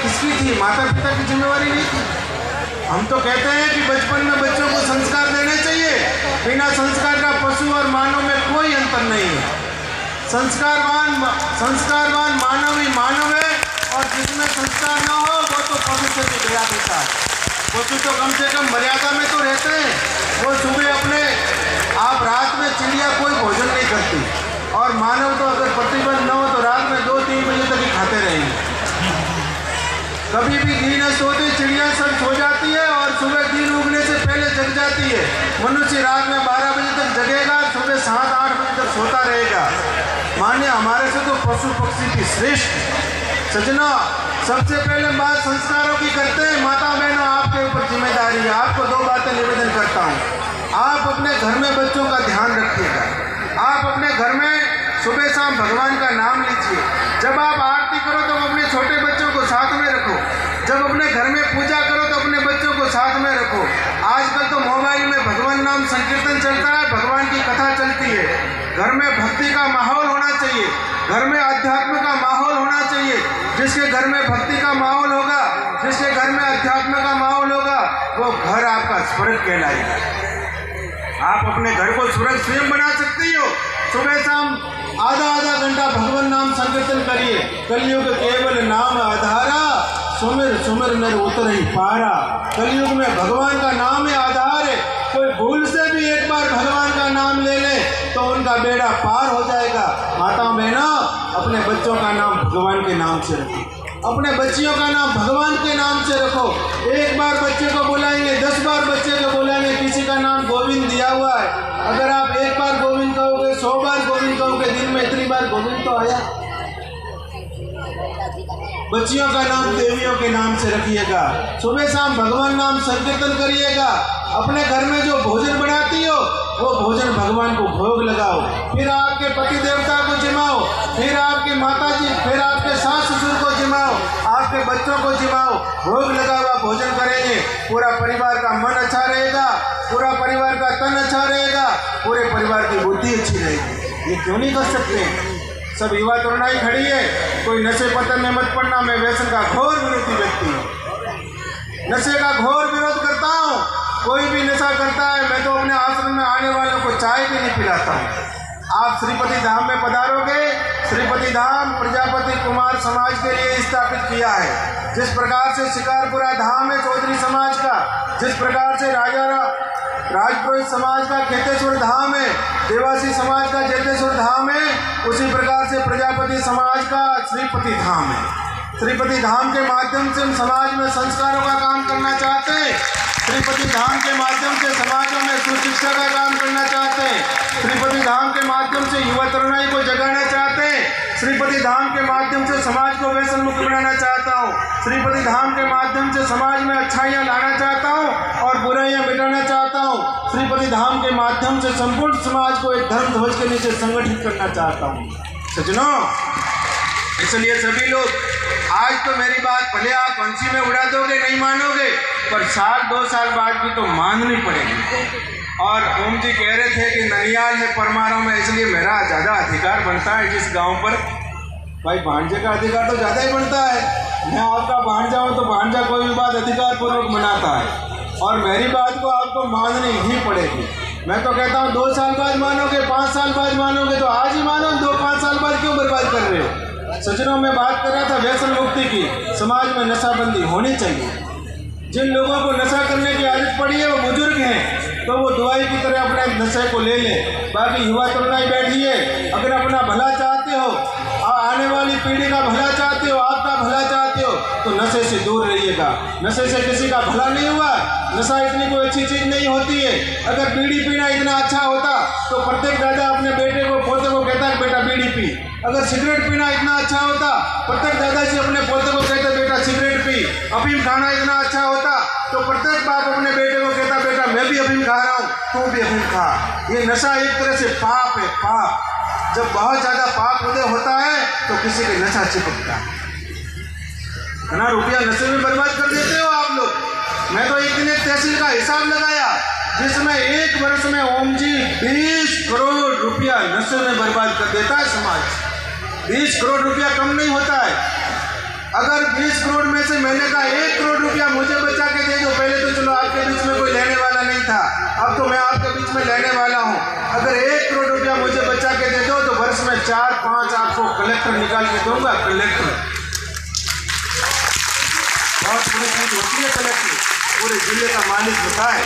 किसकी थी? माता पिता की जिम्मेवारी नहीं थी? हम तो कहते हैं कि बचपन में बच्चों को संस्कार देने चाहिए। बिना संस्कार का पशु और मानव में कोई अंतर नहीं है। संस्कारवान मानव ही मानव है, और जिसमें संस्कार न हो वो तो पशु से भी गया देता है। पशु तो कम से कम मर्यादा में तो रहते हैं। वो सुबह अपने आप रात में चिड़िया कोई भोजन नहीं करती, और मानव तो अगर प्रतिबंध न हो तो रात में 2-3 बजे तक ही खाते रहेंगे। कभी भी दिन सोते चिड़िया सब सो जाती है और सुबह दिन उगने से पहले जग जाती है। मनुष्य रात में 12 बजे तक जगेगा, सुबह 7-8 बजे तक सोता रहेगा। मानिए हमारे से तो पशु पक्षी की श्रेष्ठ। सज्जनों, सबसे पहले बात संस्कारों की करते हैं। माता बहनों, आपके ऊपर जिम्मेदारी है। आपको 2 बातें निवेदन करता हूँ। आप अपने घर में बच्चों का ध्यान रखिएगा। आप अपने घर में सुबह शाम भगवान का नाम लीजिए। जब आप आरती करो तो अपने छोटे बच्चों को साथ में रखो। जब अपने घर में पूजा करो तो अपने बच्चों को साथ में रखो। आजकल तो मोबाइल में भगवान नाम संकीर्तन चलता है, भगवान की कथा चलती है। घर में भक्ति का माहौल होना चाहिए, घर में अध्यात्म का माहौल होना चाहिए। जिसके घर में भक्ति का माहौल होगा, जिसके घर में अध्यात्म का माहौल होगा, वो घर आपका स्वर्ग कहलाएगा। आप अपने घर को स्वर्ग स्वयं बना सकती हो। सुबह शाम आधा घंटा भगवान नाम संकीर्तन करिए। कलयुग केवल नाम आधारा, सुमिर सुमिर नर उतरहि पारा। कलयुग में भगवान का नाम है आधार है। कोई भूल से भी एक बार भगवान का नाम ले ले तो उनका बेड़ा पार हो जाएगा। माताओं बहनों, अपने बच्चों का नाम भगवान के नाम से रखो। अपने बच्चियों का नाम भगवान के नाम से रखो। एक बार बच्चे को बुलाएंगे, 10 बार बच्चे को बुलाएंगे। किसी का नाम गोविंद दिया हुआ है, अगर आप एक बार गोविंद कहोगे, 100 बार गोविंद कहोगे, दिन में इतनी बार गोविंद तो आया। बच्चियों का नाम देवियों के नाम से रखिएगा। सुबह शाम भगवान नाम संकीर्तन करिएगा। अपने घर में जो भोजन बनाती हो वो भोजन भगवान को भोग लगाओ। फिर आपके पति देवता को जिमाओ, फिर आपके माता जी, फिर आपके सास ससुर को जिमाओ, आपके बच्चों को जिमाओ। भोग लगा हुआ भोजन करेंगे, पूरा परिवार का मन अच्छा रहेगा, पूरा परिवार का तन अच्छा रहेगा, पूरे परिवार की बुद्धि अच्छी रहेगी। ये क्यों नहीं कर सकते? सब युवा तरुणाई खड़ी है। कोई नशे पतन में मत पड़ना। मैं व्यसन का घोर विरोधी व्यक्ति हूँ, नशे का घोर विरोध करता हूँ। कोई भी नशा करता है, मैं तो अपने आश्रम में आने वालों को चाय भी नहीं पिलाता हूँ। आप श्रीपति धाम में पधारोगे। श्रीपति धाम प्रजापति कुमार समाज के लिए स्थापित किया है। जिस प्रकार से शिकारपुरा धाम है चौधरी समाज का, जिस प्रकार से राजपुरोहित समाज का खेतेश्वर धाम है, देवासी समाज का जेतेश्वर धाम है, उसी प्रकार से प्रजापति समाज का श्रीपति धाम है। श्रीपति धाम के माध्यम से हम समाज में संस्कारों का काम करना चाहते हैं। श्रीपति धाम के माध्यम से समाजों में सुशिक्षा का काम करना चाहते हैं। श्रीपति धाम के माध्यम से युवा तरुणाई को जगाना चाहते हैं। श्रीपति धाम के माध्यम से समाज को व्यसन मुक्त बनाना चाहता हूँ। श्रीपति धाम के माध्यम से समाज में अच्छाइयाँ लाना चाहता हूँ और बुराइयाँ मिटाना चाहता हूँ। श्रीपति धाम के माध्यम से संपूर्ण समाज को एक धर्म ध्वज के नीचे संगठित करना चाहता हूँ। सज्जनों, इसलिए सभी लोग आज तो मेरी बात भले आप पंछी में उड़ा दोगे, नहीं मानोगे, पर 1-2 साल बाद भी तो माननी पड़ेगी। और ओम जी कह रहे थे कि ननियाल है परमाराम में, इसलिए मेरा ज़्यादा अधिकार बनता है जिस गांव पर। भाई भांजे का अधिकार तो ज़्यादा ही बनता है। मैं आपका भांजा हूँ तो भांजा कोई भी बात अधिकार पूर्वक मनाता है, और मेरी बात को आपको माननी ही पड़ेगी। मैं तो कहता हूँ 2 साल बाद मानोगे, 5 साल बाद मानोगे, तो आज ही मानो। 2-5 साल बाद क्यों बर्बाद कर रहे हो? सज्जनों, मैं बात कर रहा था व्यसन मुक्ति की। समाज में नशाबंदी होनी चाहिए। जिन लोगों को नशा करने की आदत पड़ी है वो बुजुर्ग हैं, तो वो दवाई की तरह अपने नशे को ले लें। बाकी युवा तरुणाई बैठी है, अगर अपना भला चाहते हो, आने वाली पीढ़ी का भला चाहते हो, आपका भला चाहते हो, तो नशे से दूर रहिएगा। नशे से किसी का भला नहीं हुआ। नशा इतनी कोई अच्छी चीज़ नहीं होती है। अगर बीड़ी पीना इतना अच्छा होता तो प्रत्येक दादा अपने बेटे को, पोते को कहता है बेटा बीड़ी पी। अगर सिगरेट पीना इतना अच्छा होता, प्रत्येक दादाजी अपने पोते को कहते बेटा सिगरेट पी। अफीम खाना इतना अच्छा होता तो प्रत्येक बाप अपने बेटे को कहता बेटा मैं भी अफीम खा रहा हूँ, तू भी अफीम खा। ये नशा एक तरह से पाप है, पाप। जब बहुत ज़्यादा पाप उदय होता है तो किसी के नशा चिपकता है। इतना रुपया नशे में बर्बाद कर देते हो आप लोग। मैं तो एक दिन एक तहसील का हिसाब लगाया जिसमें 1 वर्ष में ओम जी 20 करोड़ रुपया नशे में बर्बाद कर देता है समाज। 20 करोड़ रुपया कम नहीं होता है। अगर 20 करोड़ में से मैंने कहा 1 करोड़ रुपया मुझे बचा के दे दो, पहले तो चलो आपके बीच में कोई लेने वाला नहीं था, अब तो मैं आपके बीच में लेने वाला हूँ, अगर 1 करोड़ रुपया मुझे बचा के दे दो तो वर्ष में 4-5 आपको कलेक्टर निकाल के दूंगा। कलेक्टर बहुत बड़ी चीज होती है, कलेक्टर पूरे जिले का मालिक होता है।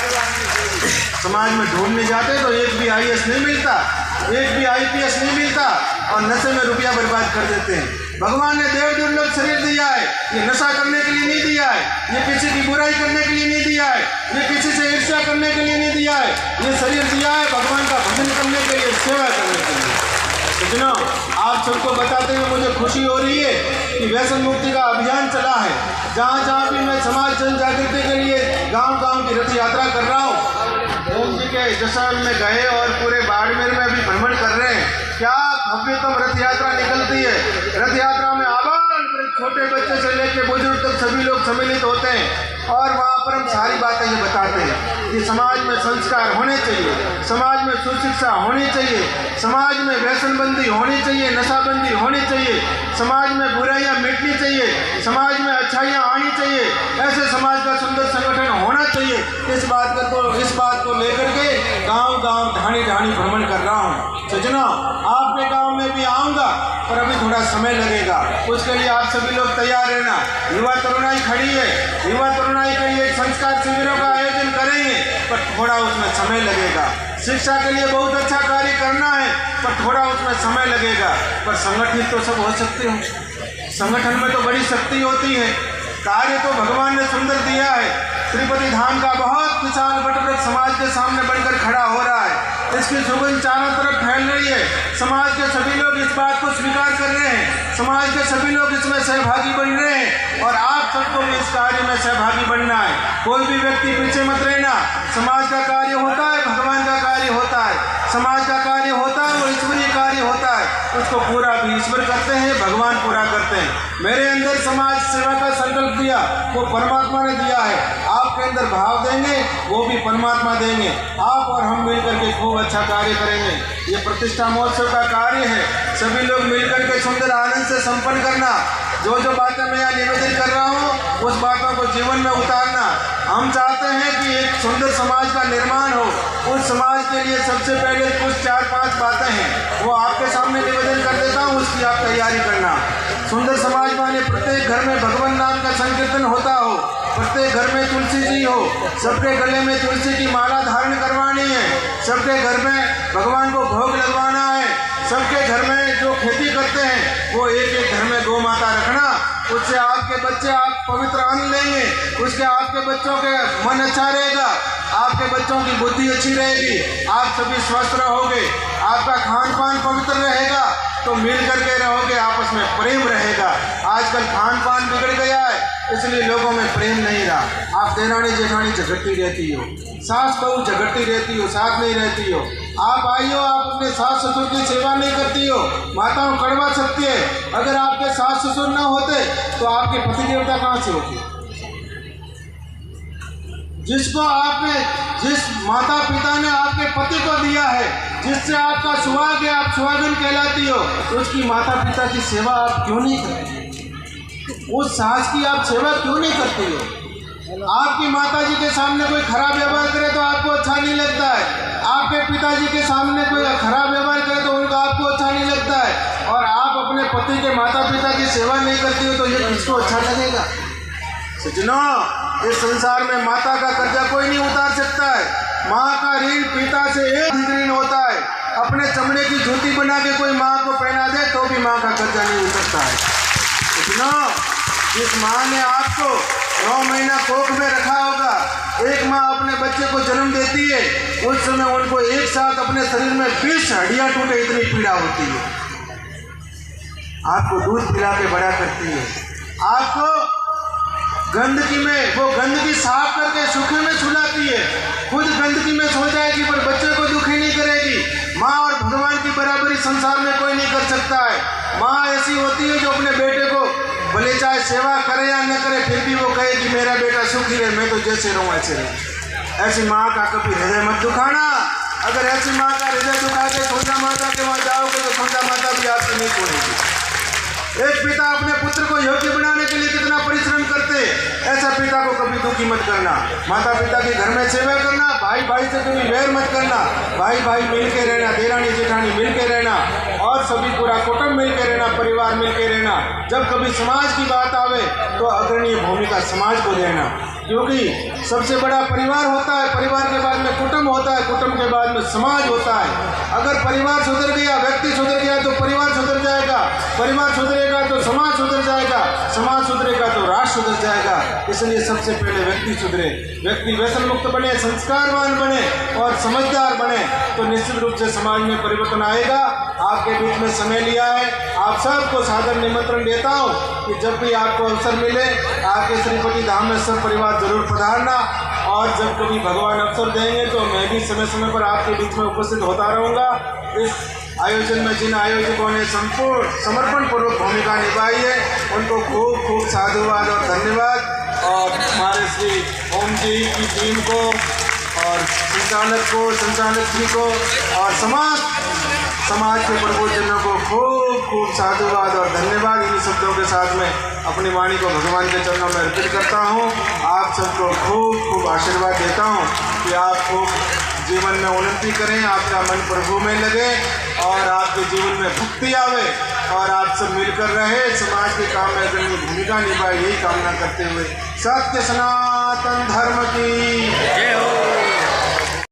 समाज में ढूंढने जाते तो एक भी IAS नहीं मिलता, एक भी IPS नहीं मिलता और नशे में रुपया बर्बाद कर देते हैं। भगवान ने देव दुर्लभ शरीर दिया है, ये नशा करने के लिए नहीं दिया है, ये किसी की बुराई करने के लिए नहीं दिया है, ये किसी से ईर्ष्या करने के लिए नहीं दिया है, ये शरीर दिया है भगवान का भजन करने के लिए, सेवा करने के लिए। सज्जनों, आप सबको बताते हुए मुझे खुशी हो रही है कि व्यसन मुक्ति का अभियान चला है। जहाँ जहाँ भी मैं समाज जन जागृति के लिए गांव-गांव की रथ यात्रा कर रहा हूँ। ओम जी के जैसलमेर में गए और पूरे बाड़मेर में भी भ्रमण कर रहे हैं। क्या भव्यतम रथ यात्रा निकलती है। रथ यात्रा में आबाद छोटे बच्चे से लेकर बुजुर्ग तक सभी लोग सम्मिलित होते हैं और वहाँ पर हम सारी बातें ये बताते हैं कि समाज में संस्कार होने चाहिए, समाज में सुशिक्षा होनी चाहिए, समाज में व्यसनबंदी होनी चाहिए, नशाबंदी होनी चाहिए, समाज में बुराइयां मिटनी चाहिए, समाज में अच्छाइयां आनी चाहिए, ऐसे समाज का सुंदर संगठन होना चाहिए। इस बात को लेकर के गांव-गांव ढाणी भ्रमण कर रहा हूँ। सज्जनों, आपके गांव में भी आऊँगा पर अभी थोड़ा समय लगेगा, उसके लिए आप सभी लोग तैयार रहना। युवा तरुणाई खड़ी है, युवा तरुणाई के लिए संस्कार शिविरों का आयोजन करेंगे पर थोड़ा उसमें समय लगेगा। शिक्षा के लिए बहुत अच्छा कार्य करना है पर थोड़ा उसमें समय लगेगा। पर संगठित तो सब हो सकते हो, संगठन में तो बड़ी शक्ति होती है। कार्य तो भगवान ने सुंदर दिया है। तिरुपति धाम का बहुत विशाल वटवृक्ष समाज के सामने बनकर खड़ा हो रहा है, इसकी सुगंध चारों तरफ फैल रही है। समाज के सभी लोग इस बात को स्वीकार कर रहे हैं, समाज के सभी लोग इसमें सहभागी बन रहे हैं और आप सबको भी इस कार्य में सहभागी बनना है। कोई भी व्यक्ति पीछे मत रहना। समाज का कार्य होता है, भगवान का कार्य होता है, समाज का कार्य होता है, वो ईश्वरीय कार्य होता है, उसको पूरा भी ईश्वर करते हैं, भगवान पूरा करते हैं। मेरे अंदर समाज सेवा का संकल्प दिया, वो परमात्मा ने दिया है। आपके अंदर भाव देंगे, वो भी परमात्मा देंगे। आप और हम मिलकर के खूब अच्छा कार्य करेंगे। ये प्रतिष्ठा महोत्सव का कार्य है, सभी लोग मिलकर के सुंदर आनंद से संपन्न करना। जो जो बातें मैं यहाँ निवेदन कर रहा हूँ उस बातों को जीवन में उतारना। हम चाहते हैं कि एक सुंदर समाज का निर्माण हो। उस समाज के लिए सबसे पहले कुछ 4-5 बातें हैं, वो आपके सामने निवेदन कर देता हूँ, उसकी आप तैयारी करना। सुंदर समाज माने प्रत्येक घर में भगवान नाम का संकीर्तन होता हो, प्रत्येक घर में तुलसी जी हो, सबके गले में तुलसी की माला धारण करवानी है, सबके घर में भगवान को भोग लगवाना है, सबके घर में जो खेती करते हैं वो एक घर में गौ माता रखना। उससे आपके बच्चे आप पवित्र अन्न लेंगे, उसके आपके बच्चों के मन अच्छा रहेगा, आपके बच्चों की बुद्धि अच्छी रहेगी, आप सभी स्वस्थ रहोगे, आपका खान पान पवित्र रहेगा, तो मिल करके रहोगे, आपस में प्रेम रहेगा। आजकल खान पान बिगड़ गया है, इसलिए लोगों में प्रेम नहीं रहा। आप देरानी जेठानी झगड़ती रहती हो, सास बहू झगड़ती रहती हो, साथ नहीं रहती हो। आप आई हो, आप अपने सास ससुर की सेवा नहीं करती हो। माताओं कड़वा सत्य है, अगर आपके सास ससुर न होते तो आपके पति देवता कहाँ से होते। जिसको आपने, जिस माता पिता ने आपके पति को दिया है, जिससे आपका सुहाग है, आप सुहागन कहलाती हो, तो उसकी माता पिता की सेवा आप क्यों नहीं करती? उस सास की आप सेवा क्यों नहीं करती हो? आपकी माता जी के सामने कोई खराब व्यवहार करे तो आपको अच्छा नहीं लगता है, आपके पिताजी के सामने कोई खराब व्यवहार करे तो उनको आपको अच्छा नहीं लगता है, और आप अपने पति के माता पिता की सेवा नहीं करती हो तो ये किसको अच्छा लगेगा? सज्जनों, इस संसार में माता का कर्जा कोई नहीं उतार सकता है। माँ का ऋण पिता से एक ऋण होता है। अपने चमड़े की जूती बना के कोई माँ को पहना दे तो भी माँ का कर्जा नहीं उतरता है। सज्जनों, जिस माँ ने आपको 9 महीना कोख में रखा होगा, एक माँ अपने बच्चे को जन्म देती है, उस समय उनको एक साथ अपने शरीर में 20 हड्डियाँ टूटे इतनी पीड़ा होती है। आपको दूध पिला के बड़ा करती है, आपको गंदगी में, वो गंदगी साफ करके सूखे में सुलाती है, खुद गंदगी में सो जाएगी पर बच्चे को दुखी नहीं करेगी। माँ और भगवान की बराबरी संसार में कोई नहीं कर सकता है। माँ ऐसी होती है जो अपने बेटे को भले चाहे सेवा करे या न करे, फिर भी वो कहे कि मेरा बेटा सुखी रहे, मैं तो जैसे रहूँ ऐसे रहूँ। ऐसी माँ का कभी हृदय मत दुखाना। अगर ऐसी माँ का हृदय दुखा के संध्या माता के वहाँ जाओगे तो संध्या माता भी आपसे नहीं छोड़ेगी। एक पिता अपने पुत्र को योग्य बनाने के लिए कितना परिश्रम करते, ऐसा पिता को कभी दुखी मत करना। माता पिता के घर में सेवा करना, भाई भाई से कभी वैर मत करना, भाई भाई मिल के रहना, देरानी जेठानी मिल के रहना, और सभी पूरा कुटुंब मिल के रहना, परिवार मिल के रहना। जब कभी समाज की बात आवे तो अग्रणी भूमिका समाज को देना, क्योंकि सबसे बड़ा परिवार होता है, परिवार के बाद में कुटुंब होता है, कुटुंब के बाद में समाज होता है। अगर परिवार सुधर गया, व्यक्ति सुधर गया तो परिवार सुधर जाएगा, परिवार सुधरेगा तो समाज सुधर जाएगा, समाज सुधरेगा तो राष्ट्र सुधर जाएगा। इसलिए सबसे पहले व्यक्ति सुधरे, व्यक्ति व्यसन मुक्त बने, संस्कारवान बने और समझदार बने, तो निश्चित रूप से समाज में परिवर्तन आएगा। आपके बीच में समय लिया है, आप सबको सादर निमंत्रण देता हूँ कि जब भी आपको अवसर मिले आके श्रीपति धाम में सब परिवार जरूर पधारना, और जब कभी भगवान अवसर देंगे तो मैं भी समय समय पर आपके बीच में उपस्थित होता रहूँगा। इस आयोजन में जिन आयोजकों ने संपूर्ण समर्पण पूर्वक भूमिका निभाई है उनको खूब खूब साधुवाद और धन्यवाद, और हमारे श्री ओम जी की टीम को और संचालक जी को और समाज के प्रबुद्धजनों को खूब खूब साधुवाद और धन्यवाद। इन्हीं शब्दों के साथ में अपनी वाणी को भगवान के चरणों में अर्पित करता हूँ। आप सबको खूब खूब आशीर्वाद देता हूँ कि आप खूब जीवन में उन्नति करें, आपका मन प्रभु में लगे और आपके जीवन में भक्ति आवे और आप सब मिलकर रहे, समाज के काम में अग्रणी भूमिका निभाए, यही कामना करते हुए सत्य सनातन धर्म की जय हो।